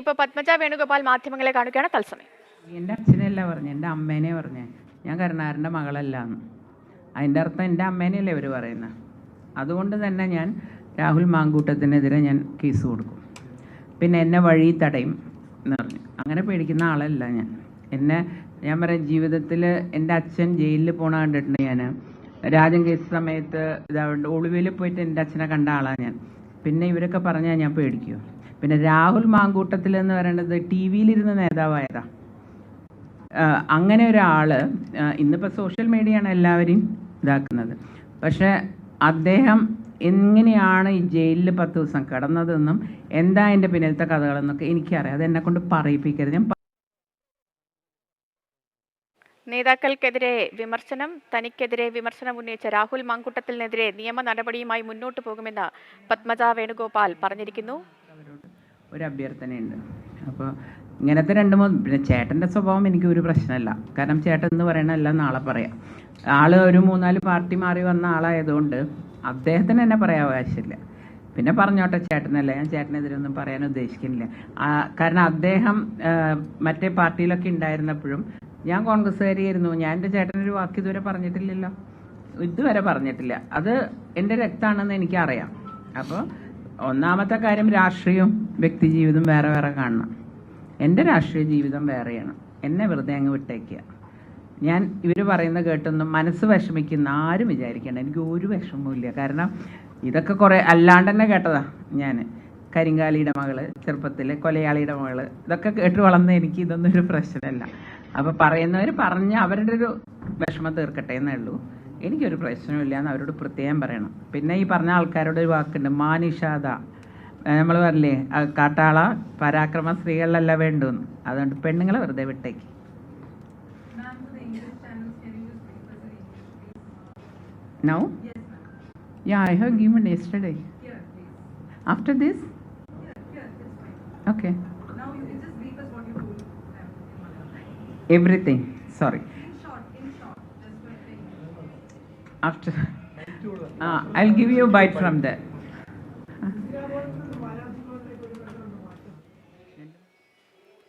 ഇപ്പോൾ പത്മജ വേണുഗോപാൽ മാധ്യമങ്ങളെ കാണുകയാണ് തത്സമയം. എൻ്റെ അച്ഛനല്ല പറഞ്ഞത്, എൻ്റെ അമ്മേനെ പറഞ്ഞേ. ഞാൻ കരുണാകരൻ്റെ മകളല്ല എന്ന്. അതിൻ്റെ അർത്ഥം എൻ്റെ അമ്മേനെയല്ലേ അവർ പറയുന്നത്. അതുകൊണ്ട് തന്നെ ഞാൻ രാഹുൽ മാങ്കൂട്ടത്തിനെതിരെ ഞാൻ കേസ് കൊടുക്കും. പിന്നെ എന്നെ വഴി തടയും എന്ന് പറഞ്ഞു. അങ്ങനെ പേടിക്കുന്ന ആളല്ല ഞാൻ. ഞാൻ പറയാം, ജീവിതത്തിൽ എൻ്റെ അച്ഛൻ ജയിലിൽ പോണ കണ്ടിട്ടുണ്ട്. ഞാൻ രാജൻ കേസ് സമയത്ത് ഒളിവിൽ പോയിട്ട് എൻ്റെ അച്ഛനെ കണ്ട ആളാണ് ഞാൻ. പിന്നെ ഇവരൊക്കെ പറഞ്ഞാൽ ഞാൻ പേടിക്കുമോ? പിന്നെ രാഹുൽ മാങ്കൂട്ടത്തിൽ എന്ന് പറയുന്നത് ടി വിയിലിരുന്ന നേതാവായതാ. അങ്ങനെ ഒരാൾ ഇന്നിപ്പോൾ സോഷ്യൽ മീഡിയയാണ് എല്ലാവരെയും ഇതാക്കുന്നത്. പക്ഷേ അദ്ദേഹം എങ്ങനെയാണ് ഈ ജയിലിൽ 10 ദിവസം കിടന്നതെന്നും എന്താ അതിൻ്റെ പിന്നിലത്തെ കഥകളെന്നൊക്കെ എനിക്കറിയാം. അത് എന്നെക്കൊണ്ട് പറയിപ്പിക്കരുത്. ഞാൻ നേതാക്കൾക്കെതിരെ വിമർശനം, തനിക്കെതിരെ വിമർശനം ഉന്നയിച്ച രാഹുൽ മാങ്കൂട്ടത്തിനെതിരെ നിയമ നടപടിയുമായി മുന്നോട്ട് പോകുമെന്ന് പത്മജ വേണുഗോപാൽ പറഞ്ഞിരിക്കുന്നു. ഒരു അഭ്യർത്ഥനയുണ്ട്. അപ്പോൾ ഇങ്ങനത്തെ 2-3 പിന്നെ ചേട്ടൻ്റെ സ്വഭാവം എനിക്ക് ഒരു പ്രശ്നമല്ല. കാരണം ചേട്ടൻ എന്ന് പറയണല്ല നാളെ പറയാം. ആള് ഒരു 3-4 പാർട്ടി മാറി വന്ന ആളായതുകൊണ്ട് അദ്ദേഹത്തിന് എന്നെ പറയാൻ അവകാശമില്ല. പിന്നെ പറഞ്ഞോട്ടെ, ചേട്ടനല്ല. ഞാൻ ചേട്ടനെതിരെ ഒന്നും പറയാൻ ഉദ്ദേശിക്കുന്നില്ല. കാരണം അദ്ദേഹം മറ്റേ പാർട്ടിയിലൊക്കെ ഉണ്ടായിരുന്നപ്പോഴും ഞാൻ കോൺഗ്രസ്സുകാരിയായിരുന്നു. ഞാൻ എൻ്റെ ചേട്ടനൊരു വാക്ക് ഇതുവരെ പറഞ്ഞിട്ടില്ലല്ലോ, ഇതുവരെ പറഞ്ഞിട്ടില്ല. അത് എൻ്റെ രക്തമാണെന്ന് എനിക്കറിയാം. അപ്പോൾ ഒന്നാമത്തെ കാര്യം, രാഷ്ട്രീയവും വ്യക്തി ജീവിതം വേറെ വേറെ കാണണം. എൻ്റെ രാഷ്ട്രീയ ജീവിതം വേറെയാണ്. എന്നെ വെറുതെ അങ്ങ് വിട്ടേക്കുക. ഞാൻ ഇവർ പറയുന്ന കേട്ടൊന്നും മനസ്സ് വിഷമിക്കുന്ന ആരും വിചാരിക്കേണ്ട. എനിക്ക് ഒരു വിഷമവുമില്ല. കാരണം ഇതൊക്കെ കുറേ അല്ലാണ്ട് തന്നെ കേട്ടതാ. ഞാൻ കരിങ്കാലിയുടെ മകള്, ചെറുപ്പത്തിൽ കൊലയാളിയുടെ മകള്, ഇതൊക്കെ കേട്ട് വളർന്ന എനിക്ക് ഇതൊന്നും ഒരു പ്രശ്നമല്ല. അപ്പോൾ പറയുന്നവർ പറഞ്ഞ് അവരുടെ ഒരു വിഷമം തീർക്കട്ടെ എന്നേ ഉള്ളൂ. എനിക്കൊരു പ്രശ്നമില്ല എന്ന് അവരോട് പ്രത്യേകം പറയണം. പിന്നെ ഈ പറഞ്ഞ ആൾക്കാരോട് ഒരു വാക്കുണ്ട്, മാനിഷാദ. നമ്മൾ പറഞ്ഞില്ലേ, കാട്ടാള പരാക്രമ സ്ത്രീകളിലല്ല വേണ്ടുന്ന്. അതുകൊണ്ട് പെണ്ണുങ്ങളെ വെറുതെ വിട്ടേക്ക്. Now? Yeah, I have given yesterday. After this? Okay. Now you can just brief us what you told. Everything. Sorry. In short, just for saying. After, I'll give you a bite from there.